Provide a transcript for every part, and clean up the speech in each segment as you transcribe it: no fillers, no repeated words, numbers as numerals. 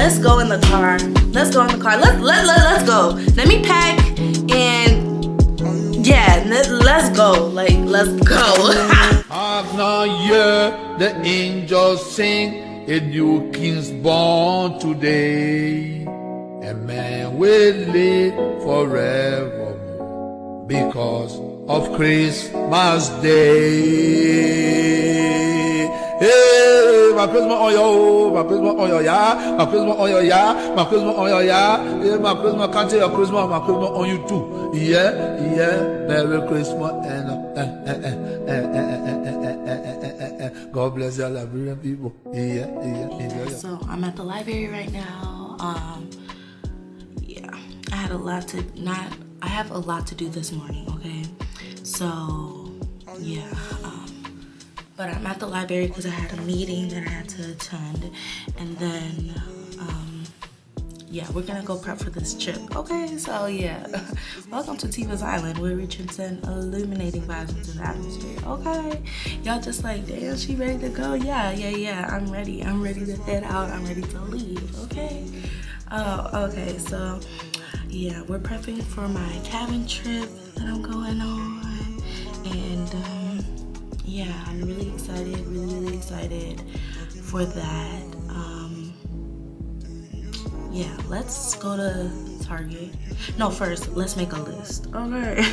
let's go in the car. Let's go in the car. Let's go. Let me pack and yeah, let's go. Like, let's go. Hark now, hear the angels sing, a new king's born today. A man will live forevermore because of Christmas Day. Hey, my Christmas oil, my Christmas oil, yeah, my Christmas oil, yeah, my Christmas oil, yeah, yeah, my Christmas, can't tell your Christmas, my Christmas on you too. Yeah, Merry Christmas and God bless your Liberian people. Yeah. So I'm at the library right now. Yeah, I have a lot to do this morning. Okay, so yeah. But I'm at the library because I had a meeting that I had to attend, and then yeah, we're gonna go prep for this trip. Okay, so yeah, welcome to Tivas Island, where we transcend illuminating vibes into the atmosphere. Okay, y'all just like, damn, she ready to go? Yeah, I'm ready. I'm ready to head out. I'm ready to leave. Okay. Oh, okay. So yeah, we're prepping for my cabin trip that I'm going on, and yeah, I'm really excited for that. Yeah, let's go to Target. No, first, let's make a list. Okay.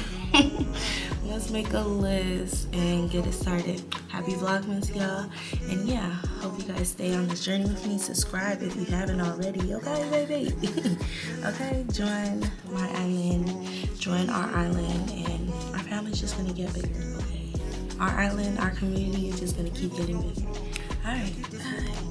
Let's make a list and get it started. Happy Vlogmas, y'all. And yeah, hope you guys stay on this journey with me. Subscribe if you haven't already. Okay, baby. Okay, join my island, join our island, and our family's just gonna get bigger, okay? Our island, our community is just gonna keep getting bigger. All right, bye.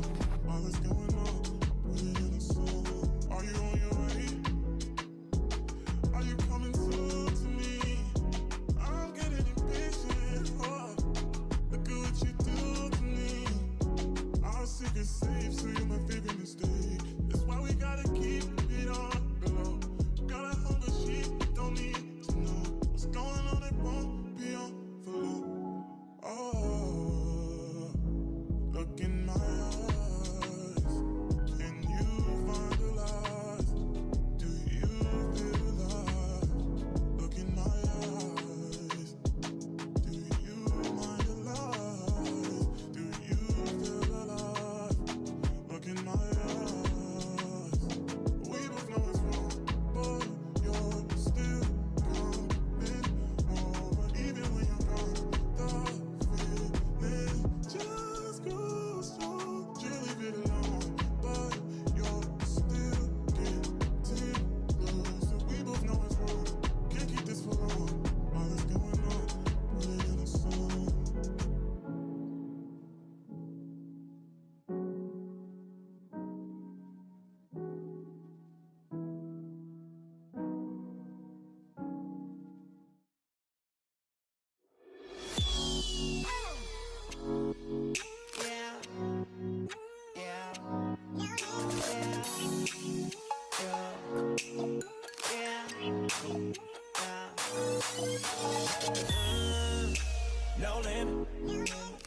No limit,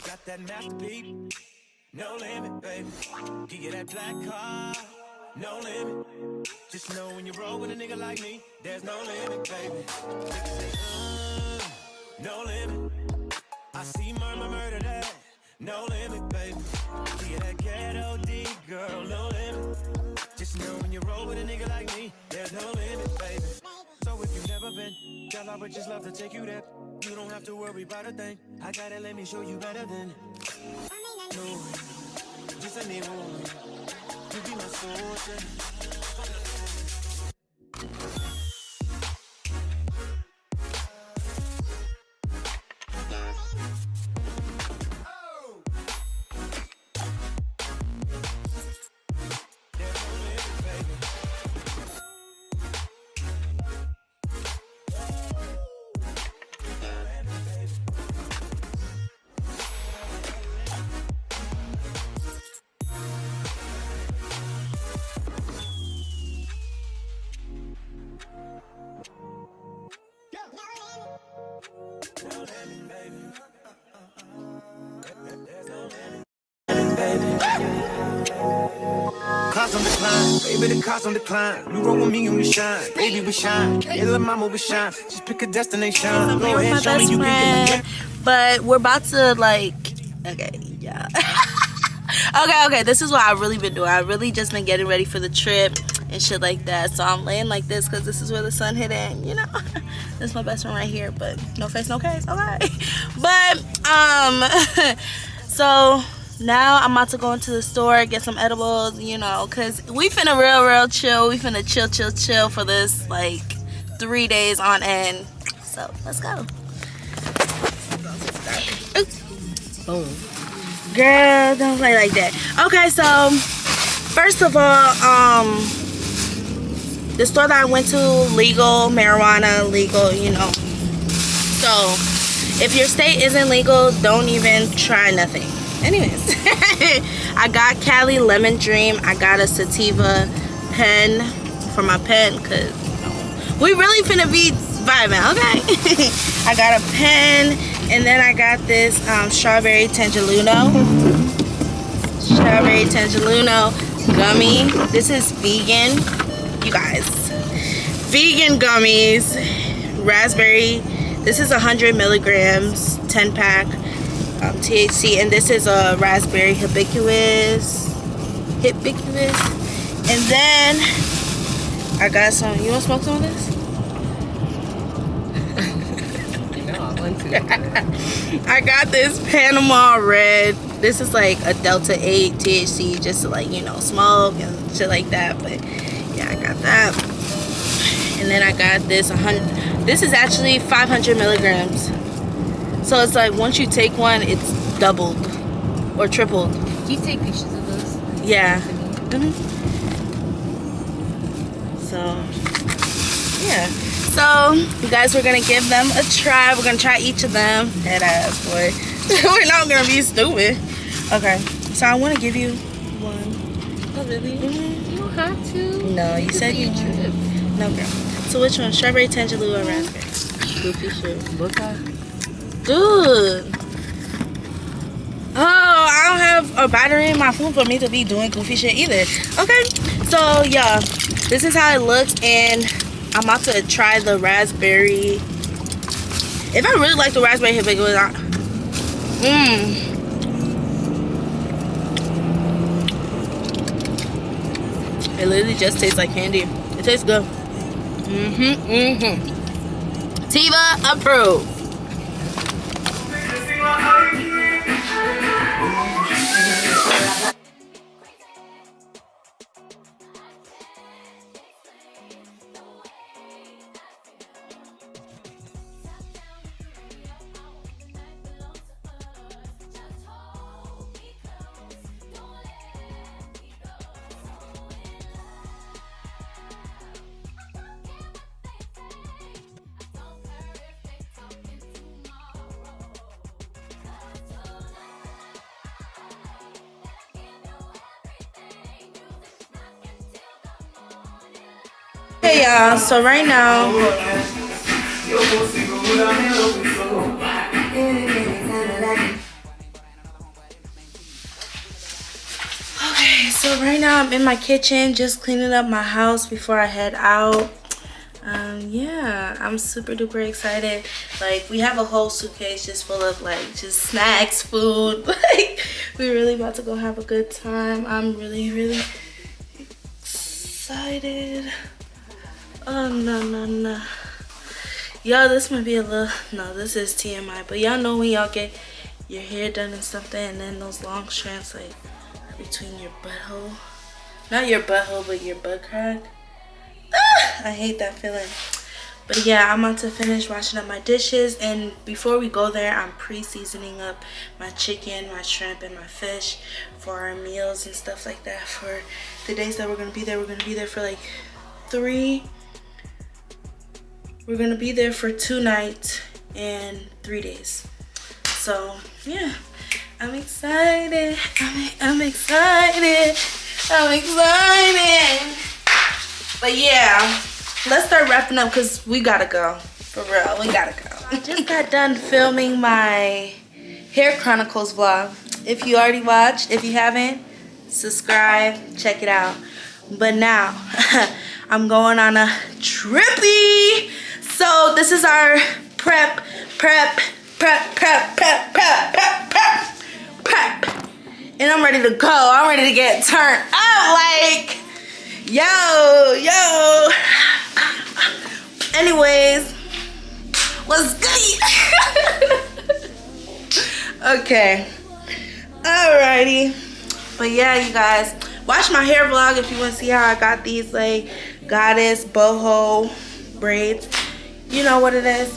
got that masterpiece. No limit, baby. Give you that black car. No limit. Just know when you roll with a nigga like me, there's no limit, baby. Niggas say, no limit. I see murder that. No limit, baby. Give you that ghetto D, girl. No limit. Just know when you roll with a nigga like me, there's no limit, baby. So if you've never been, girl, I would just love to take you there. You don't have to worry about a thing. I gotta let me show you better than no. Just let me one. You be my soldier. cost on decline. Baby, the cost on decline. You roll with me and we shine. Baby, we shine. Yeah, little mama, we shine. Just pick a destination. I'm Go here with ahead, my show me best you can friend, but we're about to like, okay, yeah. okay, this is what I've really been doing. I've really just been getting ready for the trip and shit like that. So I'm laying like this because this is where the sun hit in, you know. This is my best friend right here, but no face, no case, okay. But so now I'm about to go into the store, get some edibles, you know, because we finna real chill. We finna chill for this like 3 days on end. So let's go. Boom. Girl, don't play like that. Okay, so first of all, the store that I went to, legal marijuana, legal, you know. So if your state isn't legal, don't even try nothing. Anyways, I got Cali Lemon Dream. I got a sativa pen for my pen because we really finna be vibing, okay? I got a pen, and then I got this 𝕍𝕝𝕠𝕘𝕞𝕒𝕬𝕝 gummy. This is vegan, you guys. Vegan gummies, raspberry. This is 100 milligrams, 10 pack. THC, and this is a raspberry hibiscus. And then I got some. You want to smoke some of this? No, I want to. I got this Panama Red. This is like a 𝕗𝕣𝕂 THC, just to like, you know, smoke and shit like that. But yeah, I got that. And then I got this 100. This is actually 500 milligrams. So it's like once you take one, it's doubled or tripled. Do you take pictures of those? Yeah. So, yeah. So, you guys, we're going to give them a try. We're going to try each of them. Dead ass, boy. We're not going to be stupid. Okay. So, I want to give you one. Oh, really? You don't have to. No, you said you would. No, girl. So, which one? 𝕍𝕝𝕠𝕘𝕞𝕒𝕗 or raspberry? Goofy shit. Both are. Good. Oh, I don't have a battery in my phone for me to be doing goofy shit either. Okay, so yeah, this is how it looks, and I'm about to try the raspberry. If I really like the raspberry hibiscus, it literally just tastes like candy. It tastes good. Tiva approved. Hey y'all, so right now I'm in my kitchen just cleaning up my house before I head out. Yeah, I'm super duper excited. Like, we have a whole suitcase just full of like just snacks, food. Like, we're really about to go have a good time. I'm really excited. Oh, no. Y'all, this might be a little, no, this is TMI, but y'all know when y'all get your hair done and something, and then those long strands like between your butthole, not your butthole, but your butt crack. I hate that feeling. But yeah, I'm about to finish washing up my dishes, and before we go there, I'm pre-seasoning up my chicken, my shrimp, and my fish for our meals and stuff like that. For the days that we're gonna be there, we're gonna be there for like 3. We're gonna be there for 2 nights and 3 days. So yeah, I'm excited. I'm excited. But yeah, let's start wrapping up because we gotta go. For real, we gotta go. I just got done filming my Hair Chronicles vlog. If you already watched, if you haven't, subscribe, check it out. But now I'm going on a trippy. So this is our prep. And I'm ready to go. I'm ready to get turned up. Like, yo. Anyways, what's good? Okay. Alrighty. But yeah, you guys, watch my hair vlog if you want to see how I got these like goddess boho braids. You know what it is.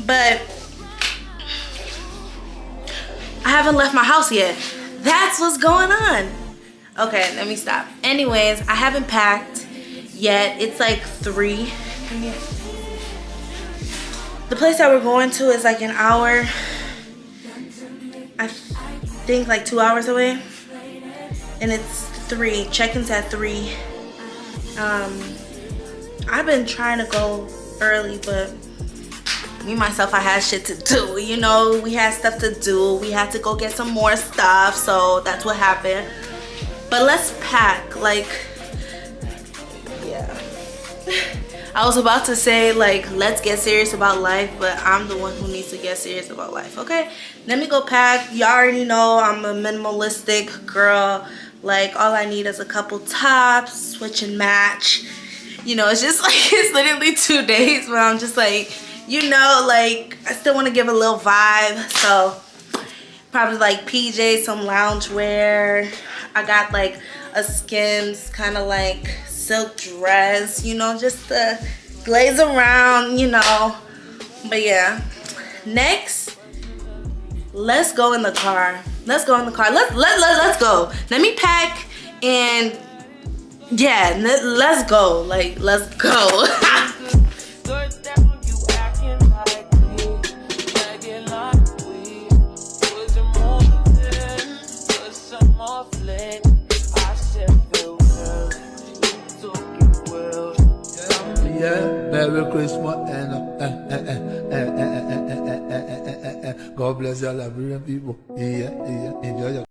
But I haven't left my house yet. That's what's going on. Okay, let me stop. Anyways, I haven't packed yet. It's like 3. The place that we're going to is like an hour. I think like 2 hours away. And it's 3. Check-in's at 3. I've been trying to go early, but me myself, I had shit to do. You know, we had stuff to do. We had to go get some more stuff, so that's what happened. But let's pack. Like, yeah. I was about to say like, let's get serious about life, but I'm the one who needs to get serious about life. Okay, let me go pack. Y'all already know I'm a minimalistic girl. Like, all I need is a couple tops, switch and match. You know, it's just like, it's literally 2 days, but I'm just like, you know, like, I still want to give a little vibe. So probably like PJs, some loungewear. I got like a Skims kind of like silk dress, you know, just to glaze around, you know. But yeah, next, let's go in the car. Let's go in the car. Let's go. Let me pack and yeah, let's go. Like, let's go. Yeah, Merry Christmas and God bless you all Liberian people. Yeah, enjoy your